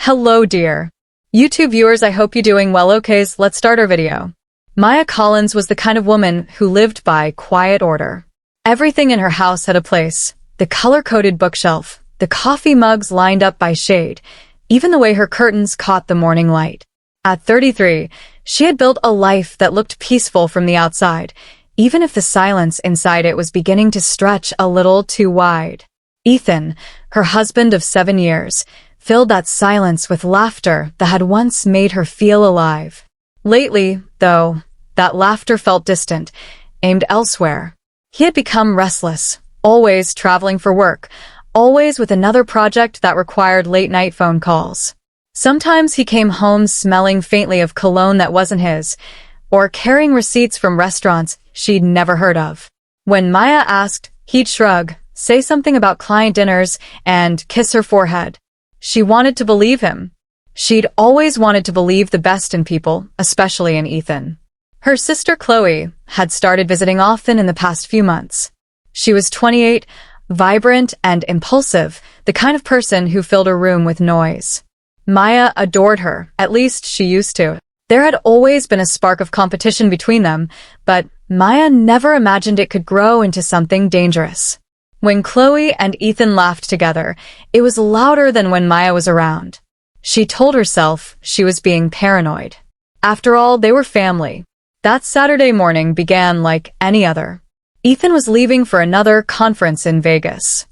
Hello, dear YouTube viewers, I hope you're doing well. Okay, so let's start our video. Maya Collins was the kind of woman who lived by quiet order. Everything in her house had a place. The color-coded bookshelf, the coffee mugs lined up by shade, even the way her curtains caught the morning light. At 33, she had built a life that looked peaceful from the outside, even if the silence inside it was beginning to stretch a little too wide. Ethan, her husband of 7 years, filled that silence with laughter that had once made her feel alive. Lately, though, that laughter felt distant, aimed elsewhere. He had become restless, always traveling for work, always with another project that required late-night phone calls. Sometimes he came home smelling faintly of cologne that wasn't his, or carrying receipts from restaurants she'd never heard of. When Maya asked, he'd shrug, say something about client dinners, and kiss her forehead. She wanted to believe him. She'd always wanted to believe the best in people, especially in Ethan. Her sister Chloe had started visiting often in the past few months. She was 28, vibrant and impulsive, the kind of person who filled a room with noise. Maya adored her, at least she used to. There had always been a spark of competition between them, but Maya never imagined it could grow into something dangerous. When Chloe and Ethan laughed together, it was louder than when Maya was around. She told herself she was being paranoid. After all, they were family. That Saturday morning began like any other. Ethan was leaving for another conference in Vegas.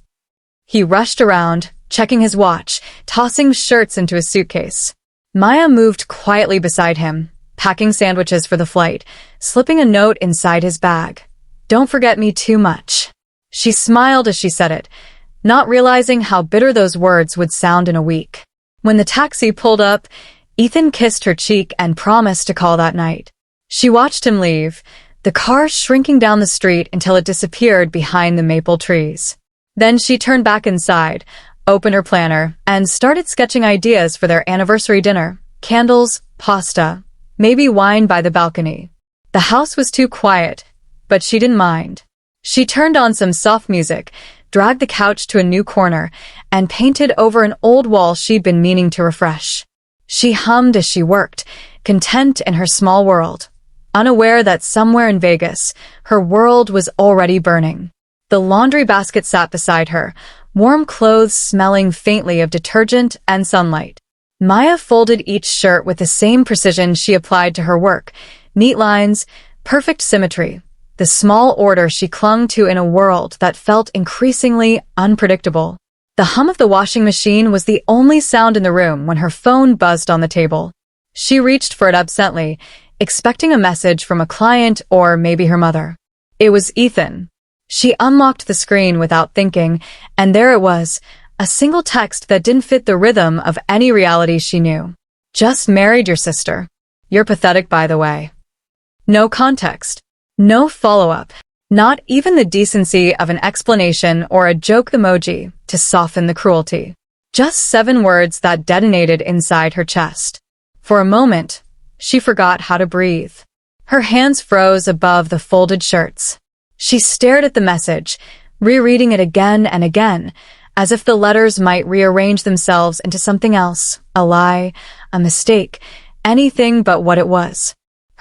He rushed around, checking his watch, tossing shirts into his suitcase. Maya moved quietly beside him, packing sandwiches for the flight, slipping a note inside his bag. "Don't forget me too much." She smiled as she said it, not realizing how bitter those words would sound in a week. When the taxi pulled up, Ethan kissed her cheek and promised to call that night. She watched him leave, the car shrinking down the street until it disappeared behind the maple trees. Then she turned back inside, opened her planner, and started sketching ideas for their anniversary dinner. Candles, pasta, maybe wine by the balcony. The house was too quiet, but she didn't mind. She turned on some soft music, dragged the couch to a new corner, and painted over an old wall she'd been meaning to refresh. She hummed as she worked, content in her small world, unaware that somewhere in Vegas, her world was already burning. The laundry basket sat beside her, warm clothes smelling faintly of detergent and sunlight. Maya folded each shirt with the same precision she applied to her work, neat lines, perfect symmetry. The small order she clung to in a world that felt increasingly unpredictable. The hum of the washing machine was the only sound in the room when her phone buzzed on the table. She reached for it absently, expecting a message from a client or maybe her mother. It was Ethan. She unlocked the screen without thinking, and there it was, a single text that didn't fit the rhythm of any reality she knew. "Just married your sister. You're pathetic, by the way." No context. No follow-up, not even the decency of an explanation or a joke emoji to soften the cruelty. Just 7 words that detonated inside her chest. For a moment, she forgot how to breathe. Her hands froze above the folded shirts. She stared at the message, rereading it again and again, as if the letters might rearrange themselves into something else, a lie, a mistake, anything but what it was.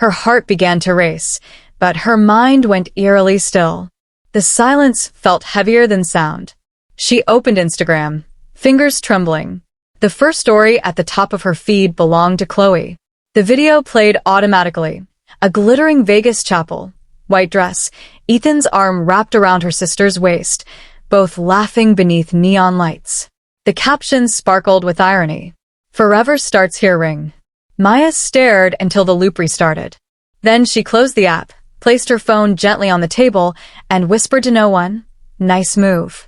Her heart began to race, but her mind went eerily still. The silence felt heavier than sound. She opened Instagram, fingers trembling. The first story at the top of her feed belonged to Chloe. The video played automatically. A glittering Vegas chapel, white dress, Ethan's arm wrapped around her sister's waist, both laughing beneath neon lights. The caption sparkled with irony. "Forever starts here ring." Maya stared until the loop restarted. Then she closed the app, placed her phone gently on the table, and whispered to no one, "Nice move."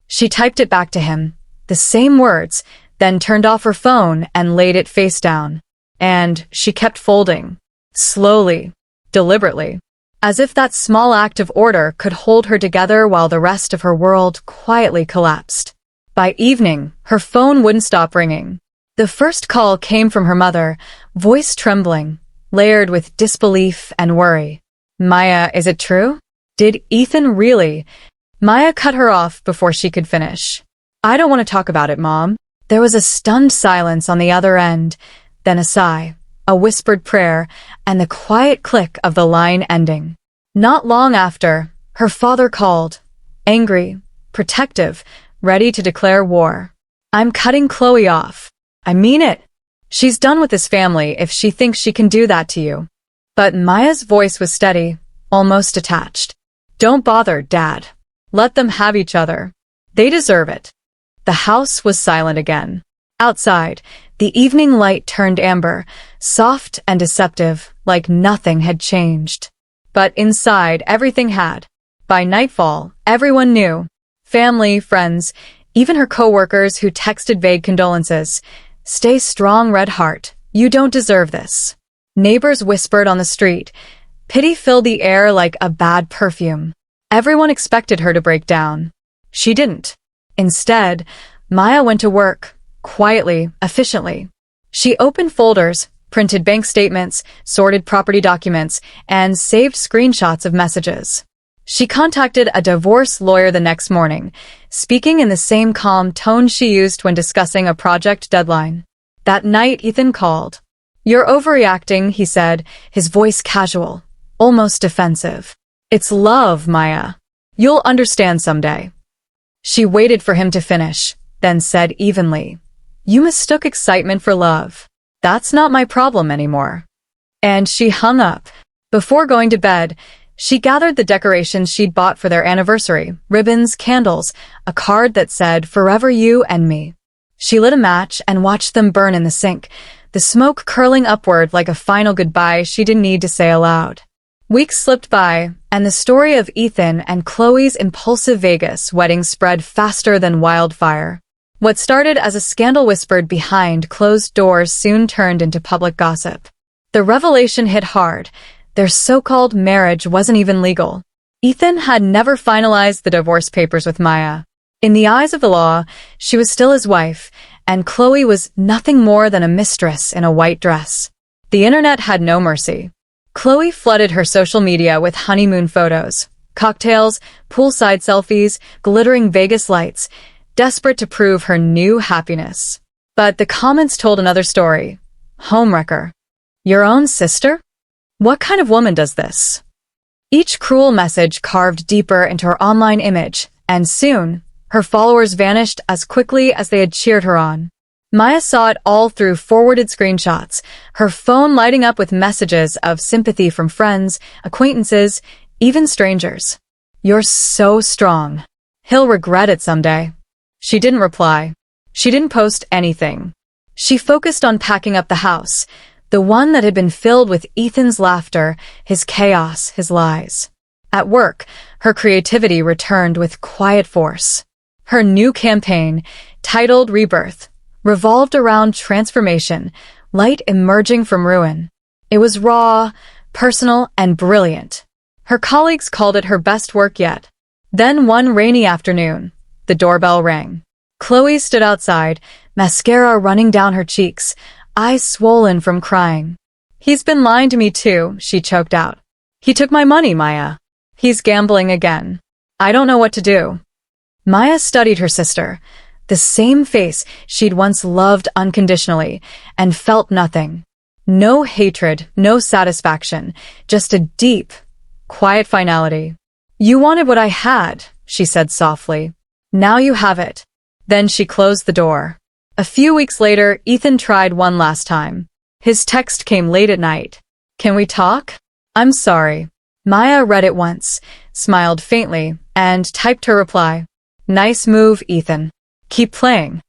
She typed it back to him, the same words, then turned off her phone and laid it face down. And she kept folding, slowly, deliberately, as if that small act of order could hold her together while the rest of her world quietly collapsed. By evening, her phone wouldn't stop ringing. The first call came from her mother, voice trembling, layered with disbelief and worry. "Maya, is it true? Did Ethan really?" Maya cut her off before she could finish. "I don't want to talk about it, Mom." There was a stunned silence on the other end, then a sigh, a whispered prayer, and the quiet click of the line ending. Not long after, her father called, angry, protective, ready to declare war. "I'm cutting Chloe off. I mean it. She's done with this family if she thinks she can do that to you." But Maya's voice was steady, almost detached. "Don't bother, Dad. Let them have each other. They deserve it." The house was silent again. Outside, the evening light turned amber, soft and deceptive, like nothing had changed. But inside, everything had. By nightfall, everyone knew. Family, friends, even her coworkers who texted vague condolences. "Stay strong, Red Heart. You don't deserve this." Neighbors whispered on the street. Pity filled the air like a bad perfume. Everyone expected her to break down. She didn't. Instead, Maya went to work, quietly, efficiently. She opened folders, printed bank statements, sorted property documents, and saved screenshots of messages. She contacted a divorce lawyer the next morning, speaking in the same calm tone she used when discussing a project deadline. That night, Ethan called. "You're overreacting," he said, his voice casual, almost defensive. "It's love, Maya. You'll understand someday." She waited for him to finish, then said evenly, "You mistook excitement for love. That's not my problem anymore." And she hung up. Before going to bed, she gathered the decorations she'd bought for their anniversary, ribbons, candles, a card that said, "Forever you and me." She lit a match and watched them burn in the sink, the smoke curling upward like a final goodbye she didn't need to say aloud. Weeks slipped by, and the story of Ethan and Chloe's impulsive Vegas wedding spread faster than wildfire. What started as a scandal whispered behind closed doors soon turned into public gossip. The revelation hit hard. Their so-called marriage wasn't even legal. Ethan had never finalized the divorce papers with Maya. In the eyes of the law, she was still his wife, and Chloe was nothing more than a mistress in a white dress. The internet had no mercy. Chloe flooded her social media with honeymoon photos, cocktails, poolside selfies, glittering Vegas lights, desperate to prove her new happiness. But the comments told another story. Homewrecker. Your own sister? What kind of woman does this? Each cruel message carved deeper into her online image, and soon, her followers vanished as quickly as they had cheered her on. Maya saw it all through forwarded screenshots, her phone lighting up with messages of sympathy from friends, acquaintances, even strangers. "You're so strong. He'll regret it someday." She didn't reply. She didn't post anything. She focused on packing up the house, the one that had been filled with Ethan's laughter, his chaos, his lies. At work, her creativity returned with quiet force. Her new campaign, titled Rebirth, revolved around transformation, light emerging from ruin. It was raw, personal, and brilliant. Her colleagues called it her best work yet. Then one rainy afternoon, the doorbell rang. Chloe stood outside, mascara running down her cheeks, eyes swollen from crying. "He's been lying to me too," she choked out. "He took my money, Maya. He's gambling again. I don't know what to do." Maya studied her sister, the same face she'd once loved unconditionally, and felt nothing. No hatred, no satisfaction, just a deep, quiet finality. "You wanted what I had," she said softly. "Now you have it." Then she closed the door. A few weeks later, Ethan tried one last time. His text came late at night. "Can we talk? I'm sorry." Maya read it once, smiled faintly, and typed her reply. "Nice move, Ethan. Keep playing."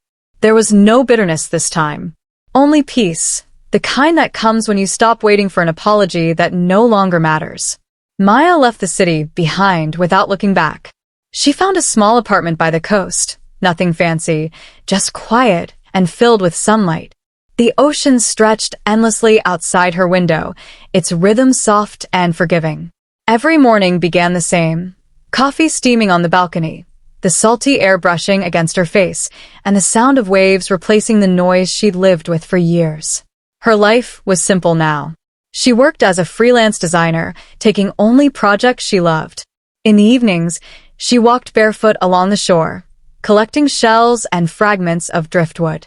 There was no bitterness this time. Only peace, the kind that comes when you stop waiting for an apology that no longer matters. Maya left the city behind without looking back. She found a small apartment by the coast, nothing fancy, just quiet and filled with sunlight. The ocean stretched endlessly outside her window, its rhythm soft and forgiving. Every morning began the same. Coffee steaming on the balcony, the salty air brushing against her face, and the sound of waves replacing the noise she'd lived with for years. Her life was simple now. She worked as a freelance designer, taking only projects she loved. In the evenings, she walked barefoot along the shore, collecting shells and fragments of driftwood.